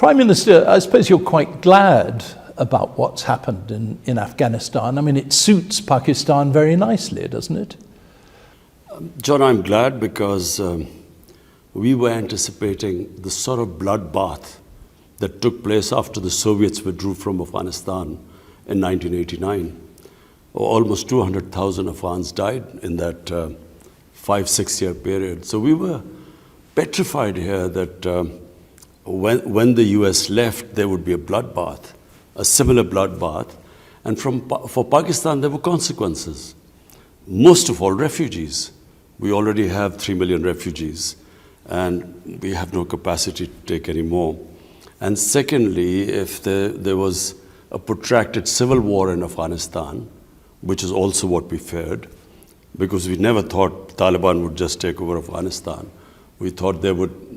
Prime Minister, I suppose you're quite glad about what's happened in Afghanistan. I mean, it suits Pakistan very nicely, doesn't it? John, I'm glad because we were anticipating the sort of bloodbath that took place after the Soviets withdrew from Afghanistan in 1989. Almost 200,000 Afghans died in that 5-6 year period. So we were petrified here that when the US left, there would be a bloodbath, a similar bloodbath. And for Pakistan, there were consequences. Most of all, refugees. We already have 3 million refugees, and we have no capacity to take any more. And secondly, if there was a protracted civil war in Afghanistan, which is also what we feared, because we never thought Taliban would just take over Afghanistan. We thought they would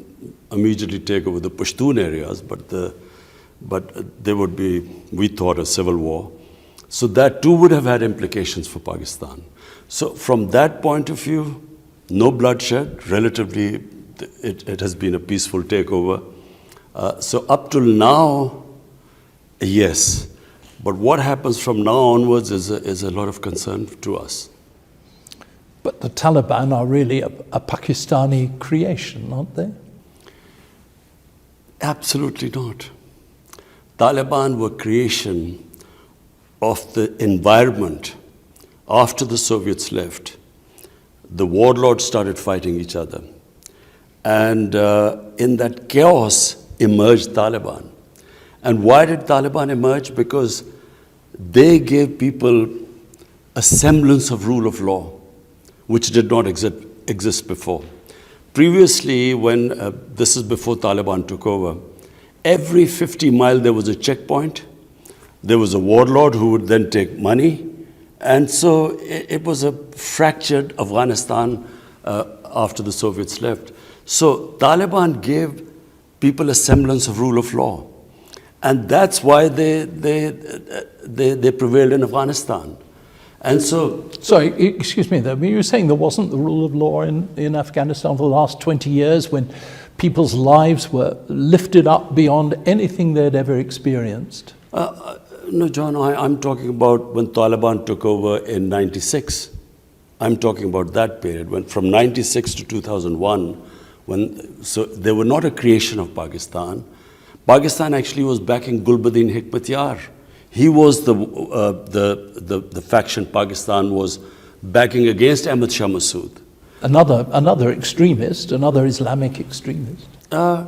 immediately take over the Pashtun areas, but there would be, we thought, a civil war. So that too would have had implications for Pakistan. So from that point of view, no bloodshed, relatively, it has been a peaceful takeover. So up till now, yes. But what happens from now onwards is a lot of concern to us. But the Taliban are really a Pakistani creation, aren't they? Absolutely not. Taliban were creation of the environment after the Soviets left. The warlords started fighting each other. And in that chaos emerged Taliban. And why did Taliban emerge? Because they gave people a semblance of rule of law, which did not exist before. Previously, when this is before Taliban took over, every 50 miles there was a checkpoint. There was a warlord who would then take money. And so it was a fractured Afghanistan after the Soviets left. So Taliban gave people a semblance of rule of law. And that's why they prevailed in Afghanistan. And so... Sorry, excuse me, though. You were saying there wasn't the rule of law in Afghanistan for the last 20 years when people's lives were lifted up beyond anything they'd ever experienced? No, John, I'm talking about when Taliban took over in 96. I'm talking about that period, when from 96 to 2001, so they were not a creation of Pakistan. Pakistan actually was backing Gulbuddin Hikmatyar. He was the faction Pakistan was backing against Ahmad Shah Massoud. Another extremist, another Islamic extremist. Well,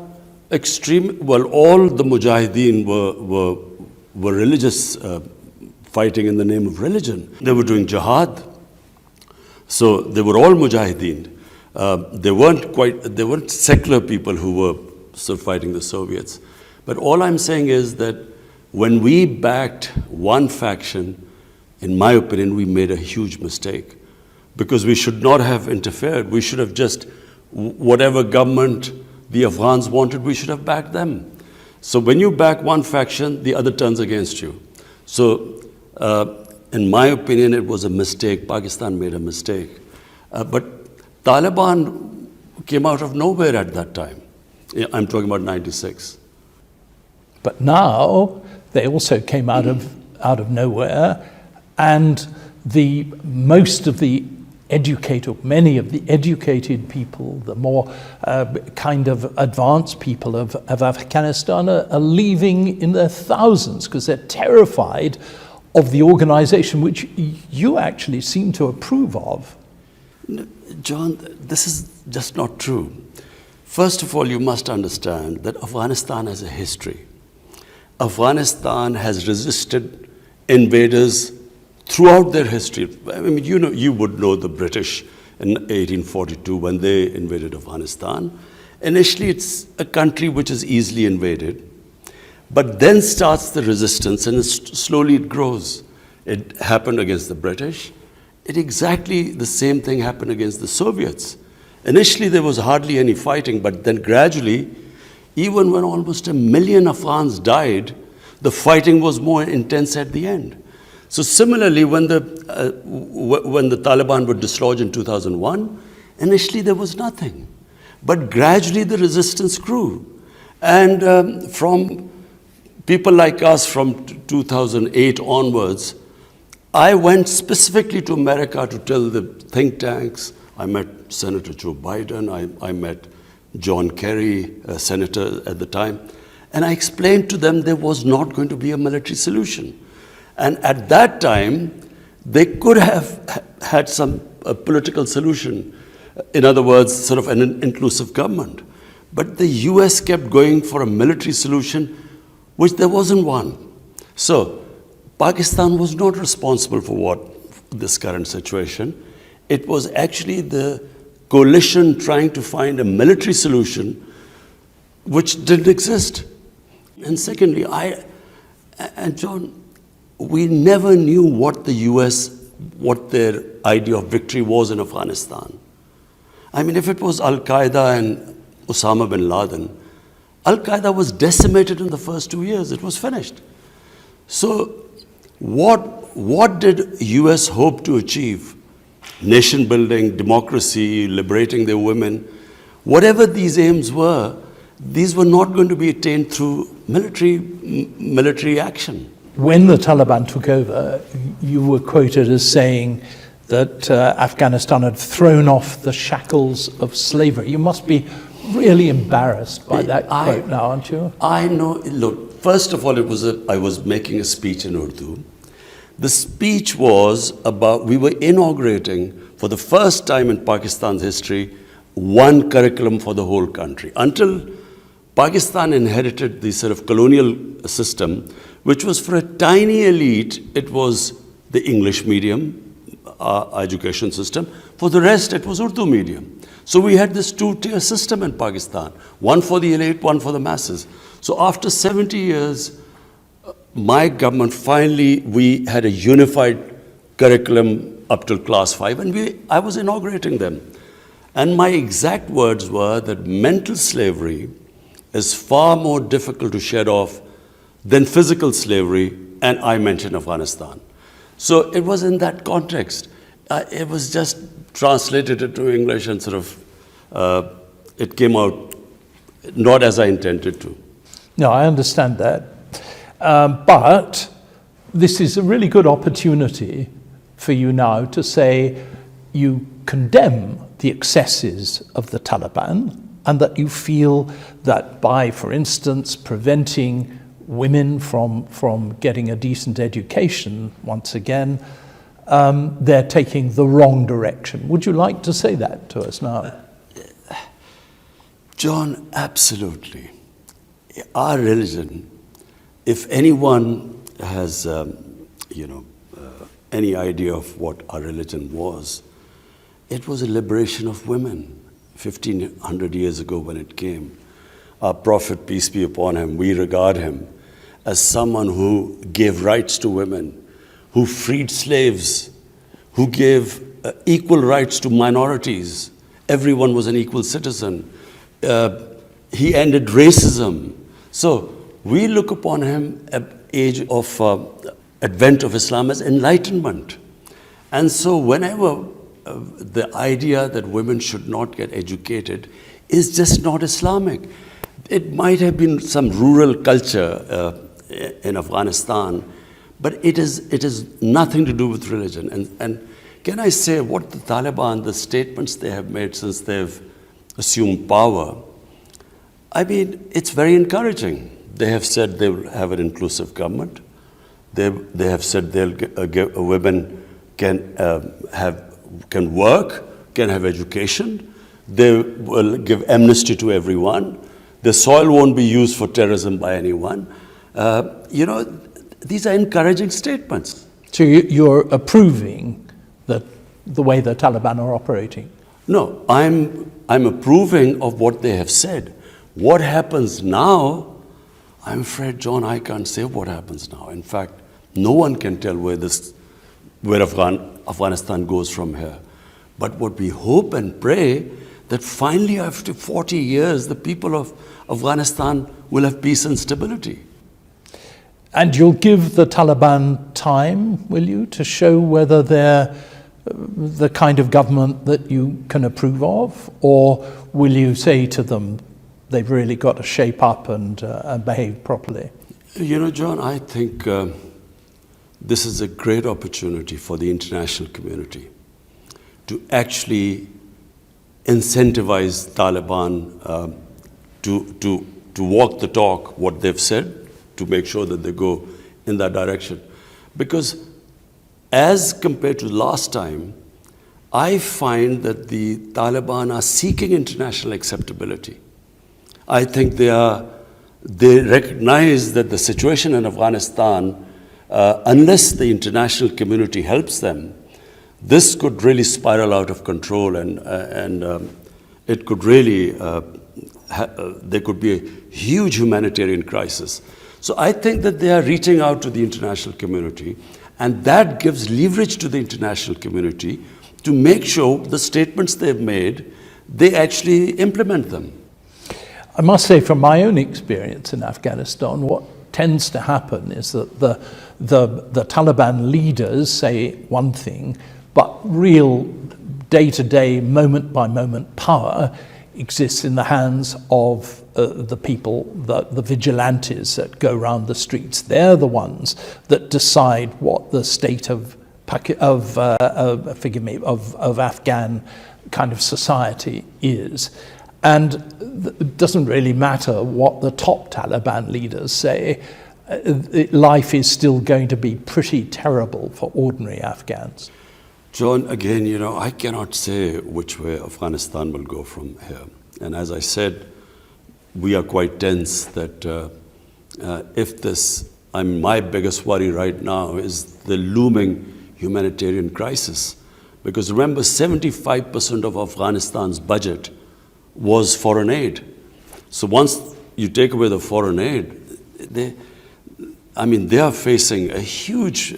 all the Mujahideen were religious, fighting in the name of religion. They were doing jihad. So they were all Mujahideen. They weren't secular people who were still fighting the Soviets. But all I'm saying is that when we backed one faction, in my opinion, we made a huge mistake. Because we should not have interfered. We should have just, whatever government the Afghans wanted, we should have backed them. So when you back one faction, the other turns against you. So in my opinion, it was a mistake. Pakistan made a mistake. But Taliban came out of nowhere at that time. I'm talking about 96. But now they also came out of nowhere, and many of the educated people, the more kind of advanced people of Afghanistan are leaving in their thousands because they're terrified of the organization which you actually seem to approve of. John, this is just not true. First of all, you must understand that Afghanistan has a history. Afghanistan has resisted invaders throughout their history. I mean, you would know the British in 1842 when they invaded Afghanistan. Initially, it's a country which is easily invaded, but then starts the resistance, and slowly it grows. It happened against the British. Exactly the same thing happened against the Soviets. Initially, there was hardly any fighting, but then gradually, even when almost 1 million Afghans died, the fighting was more intense at the end. So similarly, when the Taliban were dislodged in 2001, initially there was nothing. But gradually the resistance grew. And from people like us from 2008 onwards, I went specifically to America to tell the think tanks. I met Senator Joe Biden, I met John Kerry, a senator at the time, and I explained to them there was not going to be a military solution. And at that time, they could have had a political solution. In other words, sort of an inclusive government. But the US kept going for a military solution, which there wasn't one. So Pakistan was not responsible for this current situation. It was actually the coalition trying to find a military solution which didn't exist. And secondly, and John, we never knew what the US, what their idea of victory was in Afghanistan. I mean, if it was Al-Qaeda and Osama bin Laden, Al-Qaeda was decimated in the first 2 years. It was finished. So what did US hope to achieve? Nation building, democracy, liberating their women. Whatever these aims were, these were not going to be attained through military action. When the Taliban took over, you were quoted as saying that Afghanistan had thrown off the shackles of slavery. You must be really embarrassed by that quote now, aren't you? I know. Look, first of all, I was making a speech in Urdu. The speech was about, we were inaugurating, for the first time in Pakistan's history, one curriculum for the whole country. Until Pakistan inherited the sort of colonial system, which was for a tiny elite, it was the English medium education system. For the rest, it was Urdu medium. So we had this two-tier system in Pakistan, one for the elite, one for the masses. So after 70 years, my government, finally, we had a unified curriculum up till class 5, and I was inaugurating them. And my exact words were that mental slavery is far more difficult to shed off than physical slavery, and I mentioned Afghanistan. So it was in that context. It was just translated into English and sort of, it came out not as I intended to. No, I understand that. But this is a really good opportunity for you now to say you condemn the excesses of the Taliban and that you feel that by, for instance, preventing women from getting a decent education, once again, they're taking the wrong direction. Would you like to say that to us now? John, absolutely. Our religion, if anyone has, any idea of what our religion was, it was a liberation of women 1,500 years ago when it came. Our Prophet, peace be upon him, we regard him as someone who gave rights to women, who freed slaves, who gave equal rights to minorities. Everyone was an equal citizen. He ended racism. So we look upon him at age of advent of Islam as enlightenment. And so whenever the idea that women should not get educated is just not Islamic. It might have been some rural culture in Afghanistan, but it is nothing to do with religion. And can I say what the Taliban, the statements they have made since they've assumed power, I mean, it's very encouraging. They have said they will have an inclusive government. They have said they'll women can work, can have education. They will give amnesty to everyone. The soil won't be used for terrorism by anyone. These are encouraging statements. So you're approving the way the Taliban are operating? No, I'm approving of what they have said. What happens now, I'm afraid, John, I can't say what happens now. In fact, no one can tell where Afghanistan goes from here. But what we hope and pray that finally after 40 years, the people of Afghanistan will have peace and stability. And you'll give the Taliban time, will you, to show whether they're the kind of government that you can approve of? Or will you say to them, they've really got to shape up and behave properly? You know, John, I think this is a great opportunity for the international community to actually incentivize Taliban to walk the talk, what they've said, to make sure that they go in that direction. Because as compared to last time, I find that the Taliban are seeking international acceptability. I think they recognize that the situation in Afghanistan, unless the international community helps them, this could really spiral out of control, and it could really, there could be a huge humanitarian crisis. So I think that they are reaching out to the international community, and that gives leverage to the international community to make sure the statements they've made, they actually implement them. I must say, from my own experience in Afghanistan, what tends to happen is that the Taliban leaders say one thing, but real day-to-day, moment-by-moment power exists in the hands of the people, the vigilantes that go around the streets. They're the ones that decide what the state of Afghan kind of society is. And it doesn't really matter what the top Taliban leaders say, life is still going to be pretty terrible for ordinary Afghans. John, again, you know, I cannot say which way Afghanistan will go from here. And as I said, we are quite tense that if this, my biggest worry right now is the looming humanitarian crisis. Because remember, 75% of Afghanistan's budget was foreign aid. So once you take away the foreign aid, they are facing a huge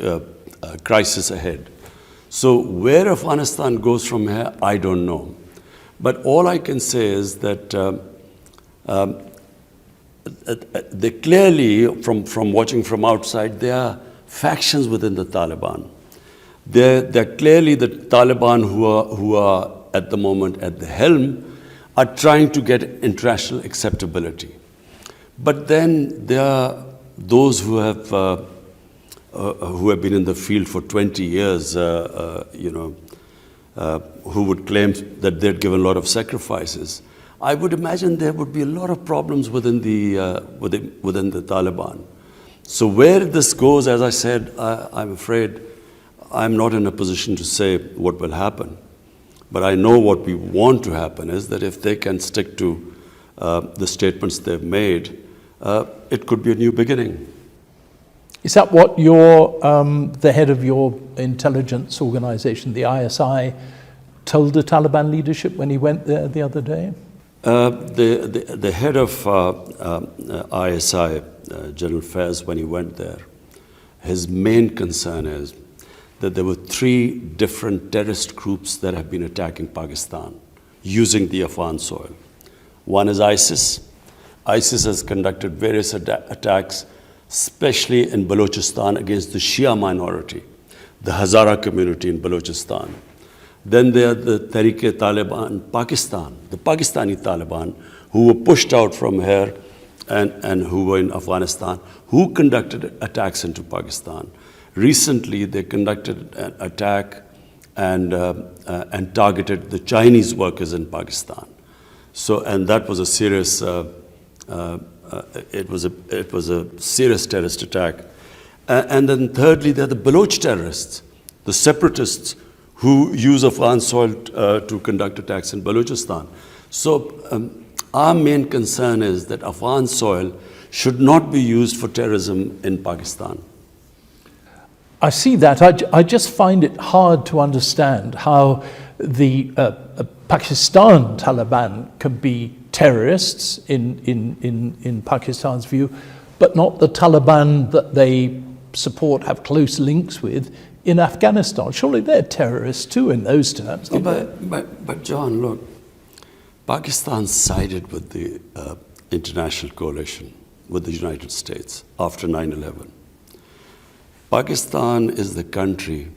crisis ahead. So where Afghanistan goes from here, I don't know. But all I can say is that they clearly, from watching from outside, there are factions within the Taliban. They're clearly the Taliban who are at the moment at the helm are trying to get international acceptability. But then there are those who have been in the field for 20 years, who would claim that they'd given a lot of sacrifices. I would imagine there would be a lot of problems within the Taliban. So where this goes, as I said, I'm afraid I'm not in a position to say what will happen. But I know what we want to happen is that if they can stick to the statements they've made, it could be a new beginning. Is that what the head of your intelligence organization, the ISI, told the Taliban leadership when he went there the other day? The head of ISI, General Faiz, when he went there, his main concern is that there were 3 different terrorist groups that have been attacking Pakistan using the Afghan soil. One is ISIS. ISIS has conducted various attacks, especially in Balochistan, against the Shia minority, the Hazara community in Balochistan. Then there are the Tehreek-e-Taliban Pakistan, the Pakistani Taliban, who were pushed out from here and who were in Afghanistan, who conducted attacks into Pakistan. Recently, they conducted an attack and targeted the Chinese workers in Pakistan. So, and that was a serious, it was a serious terrorist attack. And then thirdly, there are the Baloch terrorists, the separatists who use Afghan soil to conduct attacks in Balochistan. So our main concern is that Afghan soil should not be used for terrorism in Pakistan. I see that. I just find it hard to understand how the Pakistan Taliban can be terrorists in Pakistan's view, but not the Taliban that they support, have close links with in Afghanistan. Surely they're terrorists too in those terms. But John, look, Pakistan sided with the international coalition, with the United States after 9/11. Pakistan is the country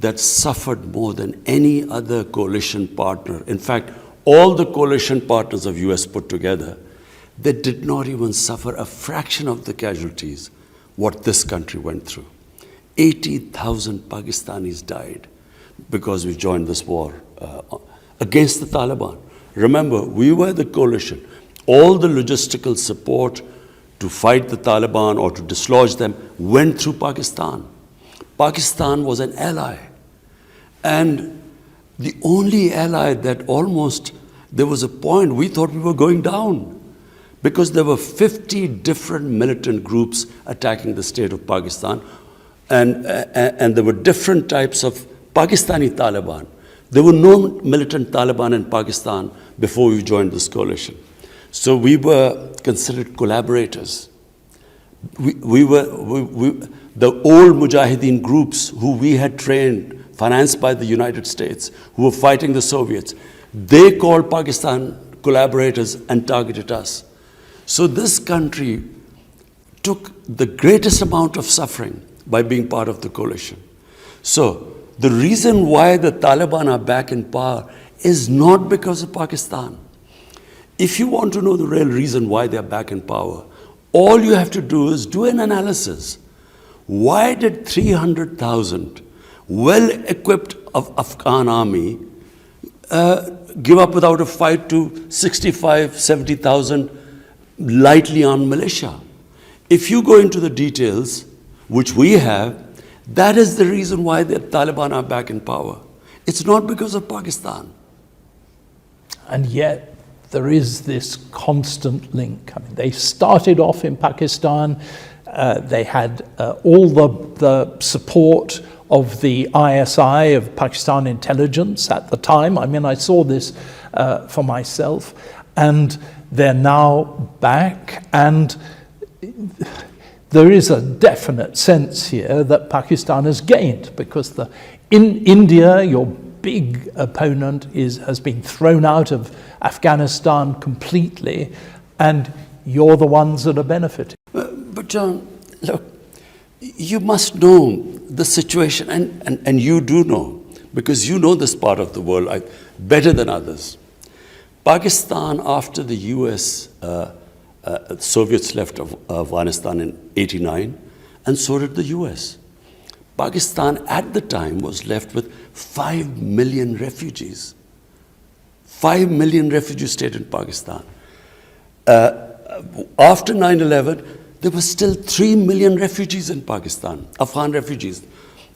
that suffered more than any other coalition partner. In fact, all the coalition partners of US put together, they did not even suffer a fraction of the casualties what this country went through. 80,000 Pakistanis died because we joined this war against the Taliban. Remember, we were the coalition. All the logistical support to fight the Taliban or to dislodge them went through Pakistan. Pakistan was an ally. And the only ally that almost, there was a point we thought we were going down because there were 50 different militant groups attacking the state of Pakistan. And there were different types of Pakistani Taliban. There were no militant Taliban in Pakistan before we joined this coalition. So we were considered collaborators. The old Mujahideen groups who we had trained, financed by the United States, who were fighting the Soviets, they called Pakistan collaborators and targeted us. So this country took the greatest amount of suffering by being part of the coalition. So the reason why the Taliban are back in power is not because of Pakistan. If you want to know the real reason why they're back in power, all you have to do is do an analysis. Why did 300,000 well-equipped Afghan army give up without a fight to 65, 70,000 lightly armed militia? If you go into the details, which we have, that is the reason why the Taliban are back in power. It's not because of Pakistan. And yet, there is this constant link. I mean, they started off in Pakistan. They had all the support of the ISI, of Pakistan intelligence at the time. I mean, I saw this for myself. And they're now back. And there is a definite sense here that Pakistan has gained because in India, your big opponent has been thrown out of Afghanistan completely, and you're the ones that are benefiting. But John, look, you must know the situation, and you do know, because you know this part of the world better than others. Pakistan, after the US, Soviets left Afghanistan in '89, and so did the US. Pakistan at the time was left with 5 million refugees. 5 million refugees stayed in Pakistan. After 9/11, there were still 3 million refugees in Pakistan, Afghan refugees,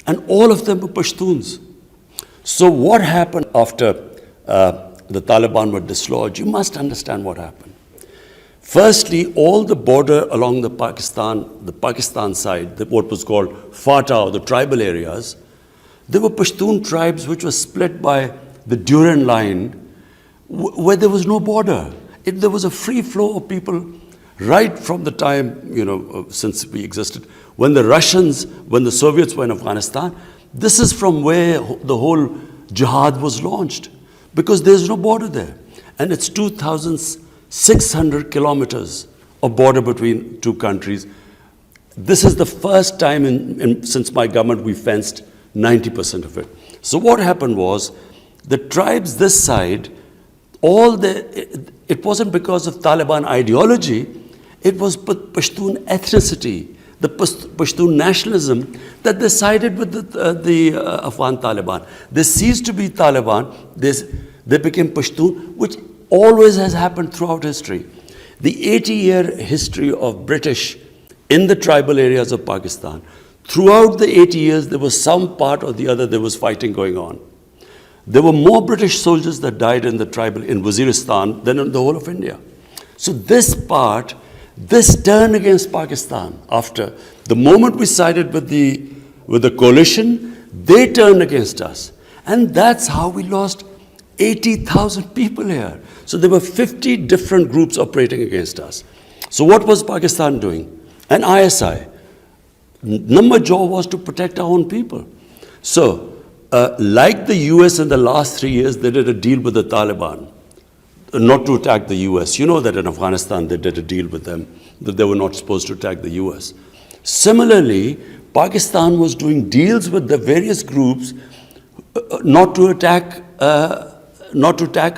and all of them were Pashtuns. So what happened after the Taliban were dislodged? You must understand what happened. Firstly, all the border along the Pakistan side, what was called Fatah, or the tribal areas, there were Pashtun tribes which were split by the Durand line, where there was no border. There was a free flow of people right from the time, since we existed. When the Soviets were in Afghanistan, this is from where the whole jihad was launched, because there's no border there. And it's 2,600 kilometers of border between two countries. This is the first time since my government we fenced 90% of it. So what happened was, the tribes this side, it wasn't because of Taliban ideology, it was Pashtun ethnicity, the Pashtun nationalism, that they sided with the Afghan Taliban. They ceased to be Taliban, they became Pashtun, which always has happened throughout history. The 80-year history of British in the tribal areas of Pakistan, throughout the 80 years, there was some part or the other, there was fighting going on. There were more British soldiers that died in Waziristan than in the whole of India. So this turned against Pakistan. After the moment we sided with the coalition, they turned against us. And that's how we lost 80,000 people here. So there were 50 different groups operating against us. So what was Pakistan doing? And ISI. Number job was to protect our own people. So, like the US in the last 3 years, they did a deal with the Taliban, not to attack the US. You know that in Afghanistan, they did a deal with them, that they were not supposed to attack the US. Similarly, Pakistan was doing deals with the various groups not to attack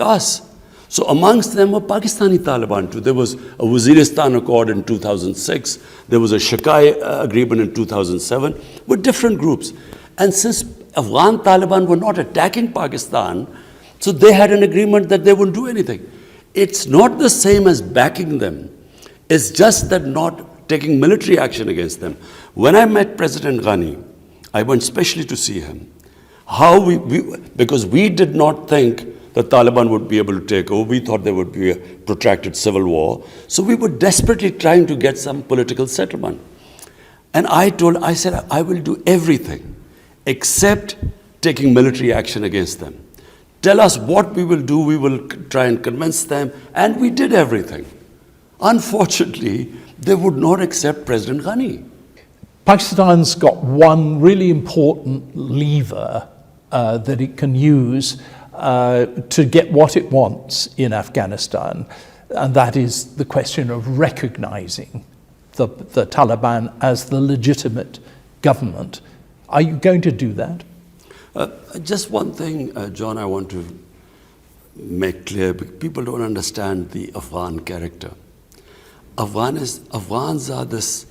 us. So amongst them were Pakistani Taliban too. There was a Waziristan Accord in 2006. There was a Shakai agreement in 2007 with different groups. And since Afghan Taliban were not attacking Pakistan, so they had an agreement that they wouldn't do anything. It's not the same as backing them. It's just that not taking military action against them. When I met President Ghani, I went specially to see him. Because we did not think the Taliban would be able to take over. We thought there would be a protracted civil war. So we were desperately trying to get some political settlement. And I said, I will do everything except taking military action against them. Tell us what we will do, we will try and convince them, and we did everything. Unfortunately, they would not accept President Ghani. Pakistan's got one really important lever that it can use to get what it wants in Afghanistan, and that is the question of recognizing the Taliban as the legitimate government. Are you going to do that? Just one thing, John, I want to make clear. People don't understand the Afghan character. Afghans are this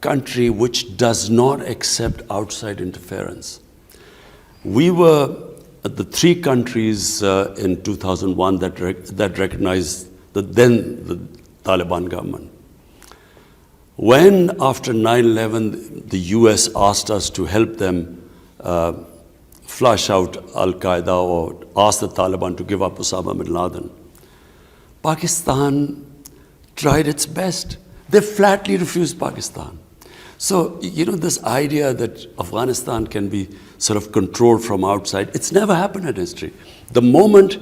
country which does not accept outside interference. We were the three countries in 2001 that recognized the Taliban government. When, after 9/11, the US asked us to help them flush out Al-Qaeda or ask the Taliban to give up Osama bin Laden, Pakistan tried its best. They flatly refused Pakistan. So, this idea that Afghanistan can be sort of controlled from outside, it's never happened in history. The moment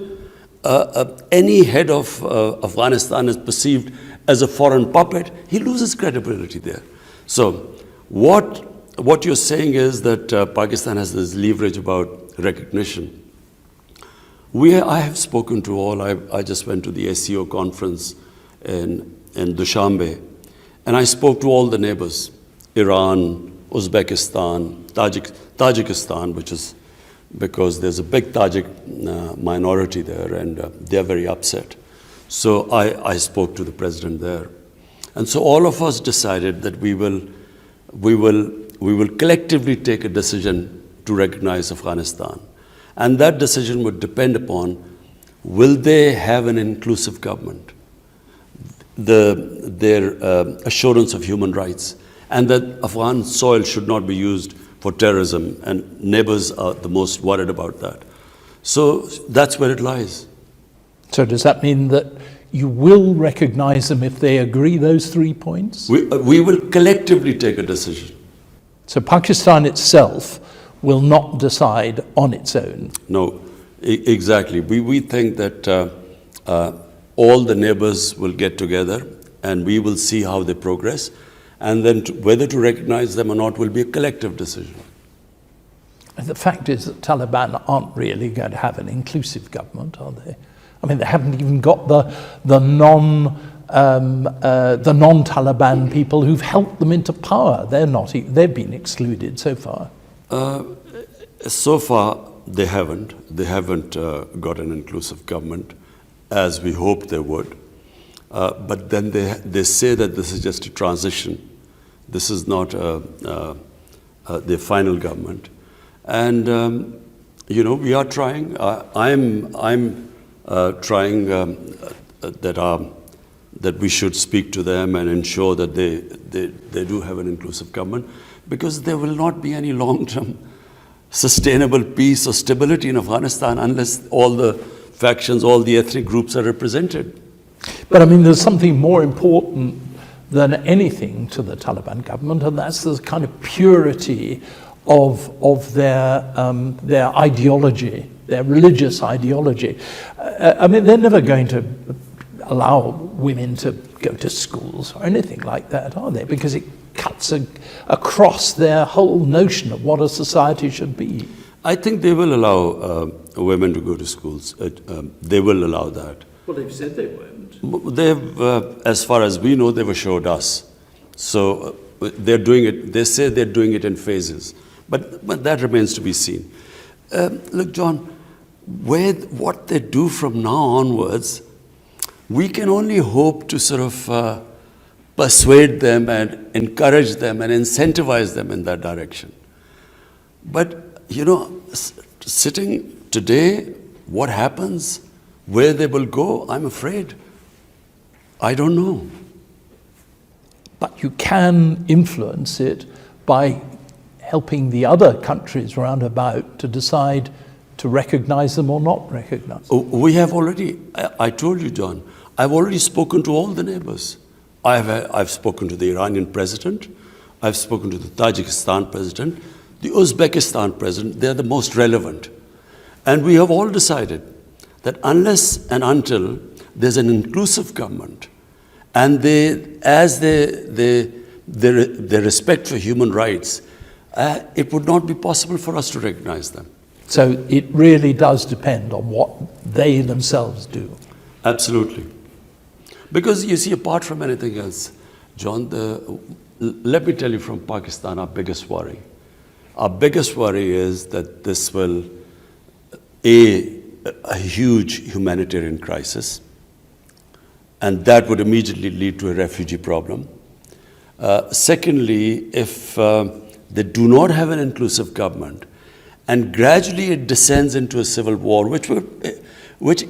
any head of Afghanistan is perceived as a foreign puppet, he loses credibility there. So, what you're saying is that Pakistan has this leverage about recognition. I have spoken to all. I just went to the SCO conference in Dushanbe, and I spoke to all the neighbors, Iran, Uzbekistan, Tajikistan, which is because there's a big Tajik minority there, and they're very upset. So I spoke to the president there. And so all of us decided that we will collectively take a decision to recognize Afghanistan. And that decision would depend upon, will they have an inclusive government, their assurance of human rights, and that Afghan soil should not be used for terrorism, and neighbors are the most worried about that. So that's where it lies. So does that mean that you will recognize them if they agree those 3 points? We will collectively take a decision. So Pakistan itself will not decide on its own? No, exactly. We think that all the neighbors will get together and we will see how they progress, and then whether to recognize them or not will be a collective decision. And the fact is that Taliban aren't really going to have an inclusive government, are they? I mean, they haven't even got the non-Taliban people who've helped them into power. They've been excluded so far. So far, they haven't. They haven't got an inclusive government, as we hoped they would. But then they say that this is just a transition. This is not the final government. And we are trying. I'm trying that we should speak to them and ensure that they do have an inclusive government, because there will not be any long-term sustainable peace or stability in Afghanistan unless all the factions, all the ethnic groups are represented. But I mean, there's something more important than anything to the Taliban government, and that's the kind of purity of their ideology, their religious ideology. I mean, they're never going to allow women to go to schools or anything like that, are they? Because it cuts across their whole notion of what a society should be. I think they will allow women to go to schools. They will allow that. Well, they've said they won't. They've, as far as we know, they've assured us. So they're doing it. They say they're doing it in phases, but that remains to be seen. Look, John, what they do from now onwards, we can only hope to sort of persuade them and encourage them and incentivize them in that direction. But, sitting today, what happens, where they will go, I'm afraid, I don't know. But you can influence it by helping the other countries round about to decide to recognize them or not recognize them. We have already, I told you, John, I've already spoken to all the neighbors. I've spoken to the Iranian president, I've spoken to the Tajikistan president, the Uzbekistan president. They're the most relevant. And we have all decided that unless and until there's an inclusive government, and their respect for human rights, it would not be possible for us to recognize them. So it really does depend on what they themselves do. Absolutely. Because you see, apart from anything else, John, let me tell you from Pakistan, our biggest worry. Our biggest worry is that this will, a huge humanitarian crisis, and that would immediately lead to a refugee problem. Secondly, if they do not have an inclusive government, and gradually it descends into a civil war, which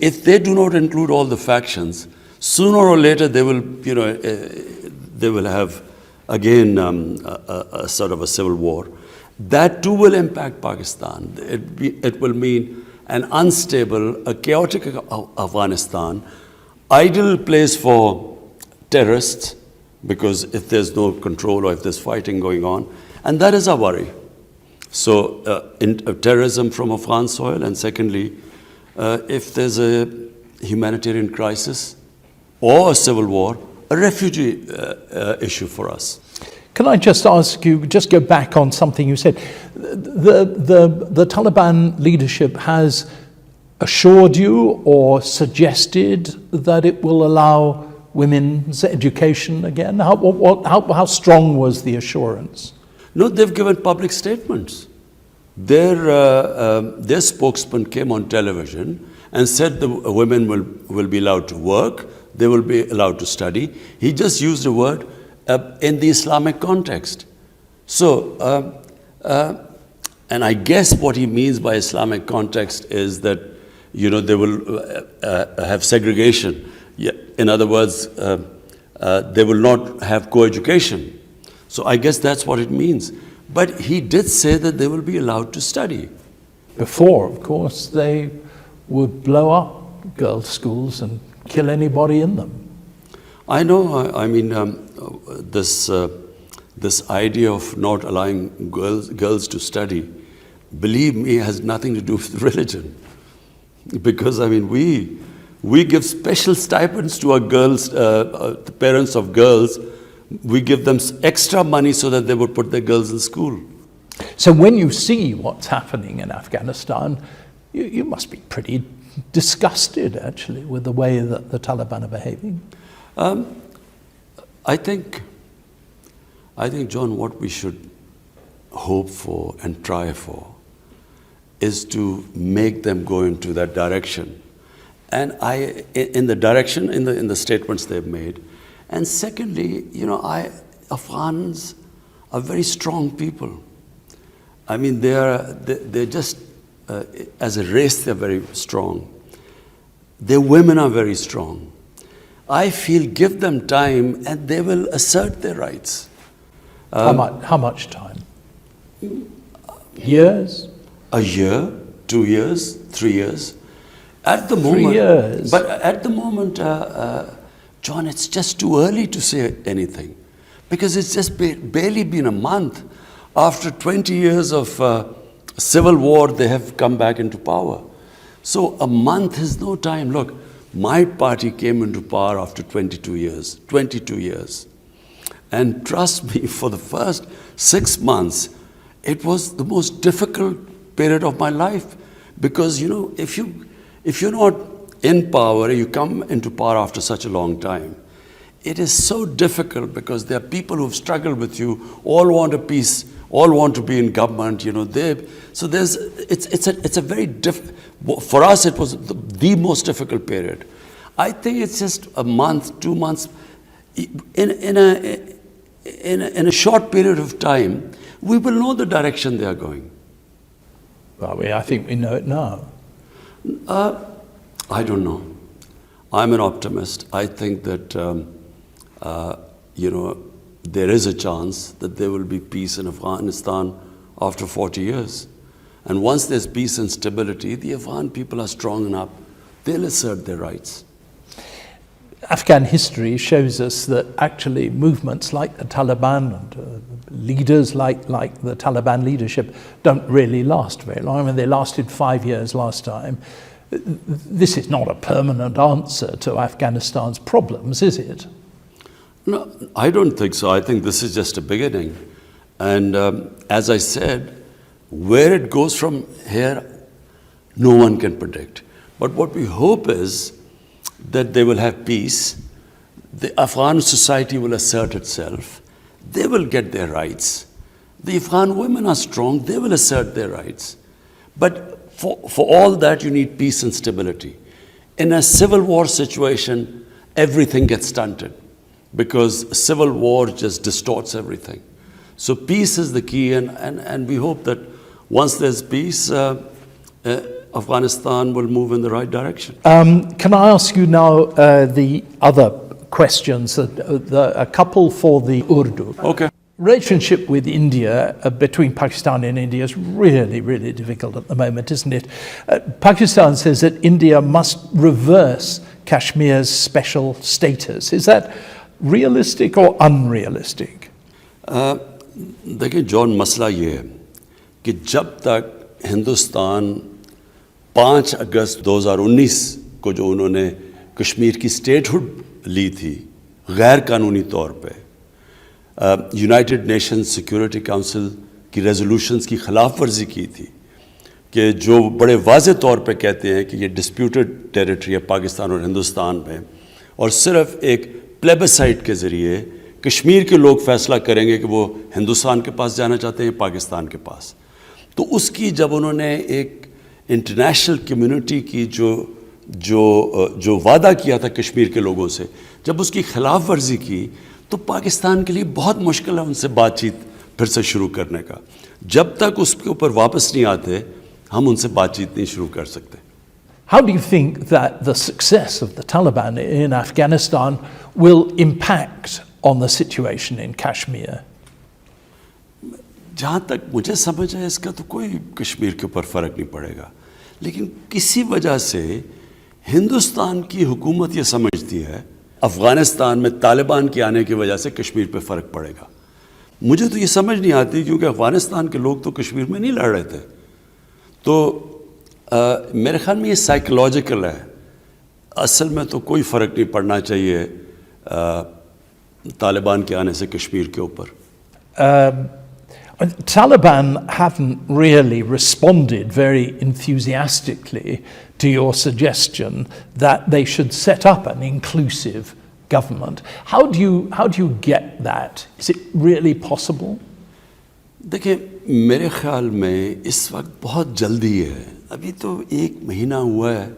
if they do not include all the factions, sooner or later they will, they will have again a sort of a civil war. That too will impact Pakistan. It will mean an unstable, a chaotic Afghanistan, ideal place for terrorists, because if there's no control or if there's fighting going on, and that is our worry. So terrorism from Afghan soil, and secondly, if there's a humanitarian crisis or a civil war, a refugee issue for us. Can I just ask you, just go back on something you said? The Taliban leadership has assured you or suggested that it will allow women's education again? How strong was the assurance? No, they've given public statements. Their spokesman came on television and said the women will be allowed to work, they will be allowed to study. He just used the word in the Islamic context. So, and I guess what he means by Islamic context is that, they will have segregation. In other words, they will not have co-education. So I guess that's what it means. But he did say that they will be allowed to study. Before, of course, they would blow up girls' schools and kill anybody in them. I know. I mean, this idea of not allowing girls to study, believe me, has nothing to do with religion. Because, I mean, we give special stipends to our girls, the parents of girls. We give them extra money so that they would put their girls in school. So when you see what's happening in Afghanistan, you must be pretty disgusted, actually, with the way that the Taliban are behaving. I think, John, what we should hope for and try for is to make them go into that direction. And in the statements they've made. And secondly, Afghans are very strong people. I mean, they're just, as a race, they're very strong. Their women are very strong. I feel give them time and they will assert their rights. How much time? Years? A year, 2 years, 3 years. At the moment, 3 years. But at the moment, John, it's just too early to say anything, because it's just barely been a month. After 20 years of civil war, they have come back into power. So a month is no time. Look, my party came into power after 22 years. 22 years. And trust me, for the first 6 months, it was the most difficult period of my life. Because, if you're not in power, you come into power after such a long time, it is so difficult, because there are people who've struggled with you, all want a piece all want to be in government, you know. So it's a very for us it was the most difficult period. I think it's just a month, 2 months, in a short period of time, we will know the direction they are going. Well, I think we know it now. I don't know. I'm an optimist. I think that, there is a chance that there will be peace in Afghanistan after 40 years. And once there's peace and stability, the Afghan people are strong enough, they'll assert their rights. Afghan history shows us that actually movements like the Taliban and leaders like the Taliban leadership don't really last very long. I mean, they lasted 5 years last time. This is not a permanent answer to Afghanistan's problems, is it? No, I don't think so. I think this is just a beginning. And as I said, where it goes from here, no one can predict. But what we hope is that they will have peace, the Afghan society will assert itself, they will get their rights. The Afghan women are strong, they will assert their rights. But for all that, you need peace and stability. In a civil war situation, everything gets stunted because civil war just distorts everything. So peace is the key, and we hope that once there's peace, Afghanistan will move in the right direction. Can I ask you now the other questions, a couple for the Urdu? Okay. Relationship with India, between Pakistan and India, is really, really difficult at the moment, isn't it? Pakistan says that India must reverse Kashmir's special status. Is that realistic or unrealistic? देखिए John, मसला ये है कि जब तक हिंदुस्तान 5 अगस्त 2019 को जो उन्होंने कश्मीर की स्टेटहुड ली थी गैर कानूनी तौर पे, यूनाइटेड नेशंस सिक्योरिटी काउंसिल की रेजोल्यूशंस की ख़िलाफ़ वर्जी की थी कि जो बड़े वाज़े तौर पे कहते हैं कि ये डिस्प्यूटेड टेरिटरी है पाकिस्तान और हिंदुस्तान में, और सिर्फ एक प्लेबिसाइट के ज़रिए कश्मीर के लोग फ़ैसला करेंगे कि वो हिंदुस्तान के पास जाना चाहते हैं पाकिस्तान के पास। तो उसकी जब उन्होंने एक इंटरनेशनल कम्युनिटी की जो वादा किया था कश्मीर के लोगों से, जब उसकी ख़िलाफ़ वर्जी की, तो पाकिस्तान के लिए बहुत मुश्किल है उनसे बातचीत फिर से शुरू करने का। जब तक उसके ऊपर वापस नहीं आते, हम उनसे बातचीत नहीं शुरू कर सकते। How do you think that the success of the Taliban in Afghanistan will impact on the situation in Kashmir? जहाँ तक मुझे समझ है इसका तो कोई कश्मीर के ऊपर फ़र्क नहीं पड़ेगा, लेकिन किसी वजह से हिंदुस्तान की हुकूमत ये समझती है अफ़गानिस्तान में तालिबान के आने की वजह से कश्मीर पे फ़र्क पड़ेगा। मुझे तो ये समझ नहीं आती, क्योंकि अफ़गानिस्तान के लोग तो कश्मीर में नहीं लड़ रहे थे। तो मेरे ख़्याल में ये साइकोलॉजिकल है, असल में तो कोई फ़र्क नहीं पड़ना चाहिए तालिबान के आने से कश्मीर के ऊपर। Taliban haven't really responded very enthusiastically to your suggestion that they should set up an inclusive government. How do you get that? Is it really possible? देखिए, मेरे ख़्याल में इस वक्त बहुत जल्दी है। अभी तो 1 महीना हुआ है,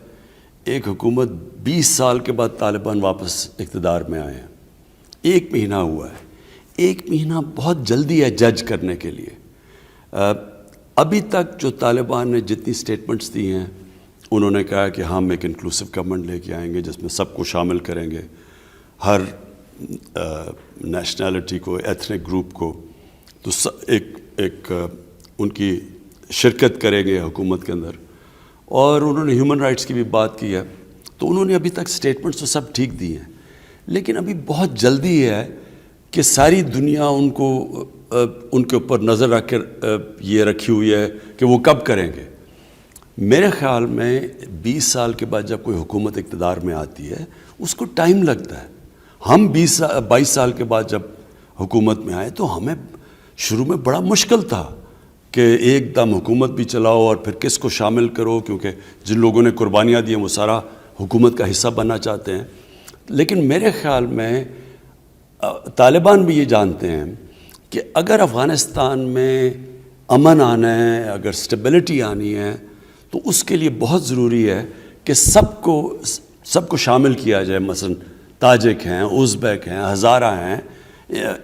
एक हुकूमत 20 साल के बाद तालिबान वापस इक़्तिदार में आए हैं। 1 महीना हुआ है, 1 महीना बहुत जल्दी है जज करने के लिए। अभी तक जो तालिबान ने जितनी स्टेटमेंट्स दी हैं, उन्होंने कहा कि हम एक इंक्लूसिव गवर्नमेंट लेके आएंगे जिसमें सबको शामिल करेंगे, हर नेशनैलिटी को, एथनिक ग्रुप को, तो एक उनकी शिरकत करेंगे हुकूमत के अंदर। और उन्होंने ह्यूमन राइट्स की भी बात की है। तो उन्होंने अभी तक स्टेटमेंट्स तो सब ठीक दी हैं, लेकिन अभी बहुत जल्दी है कि सारी दुनिया उनके ऊपर नज़र रख कर ये रखी हुई है कि वो कब करेंगे। मेरे ख़्याल में 20 साल के बाद जब कोई हुकूमत इक़्तिदार में आती है, उसको टाइम लगता है। हम 22 साल के बाद जब हुकूमत में आए, तो हमें शुरू में बड़ा मुश्किल था कि एकदम हुकूमत भी चलाओ और फिर किसको शामिल करो, क्योंकि जिन लोगों ने कुर्बानियाँ दी हैं वो सारा हुकूमत का हिस्सा बनना चाहते हैं। लेकिन मेरे ख़्याल में तालिबान भी ये जानते हैं کہ اگر افغانستان میں امن آنا ہے, اگر اسٹیبلٹی آنی ہے, تو اس کے لیے بہت ضروری ہے کہ سب کو شامل کیا جائے. مثلا تاجک ہیں, ازبیک ہیں, ہزارہ ہیں,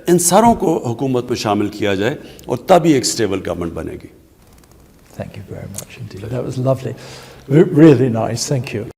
ان ساروں کو حکومت میں شامل کیا جائے, اور تب ہی ایک اسٹیبل گورنمنٹ بنے گی. Thank you very much indeed. That was lovely. Really nice. Thank you.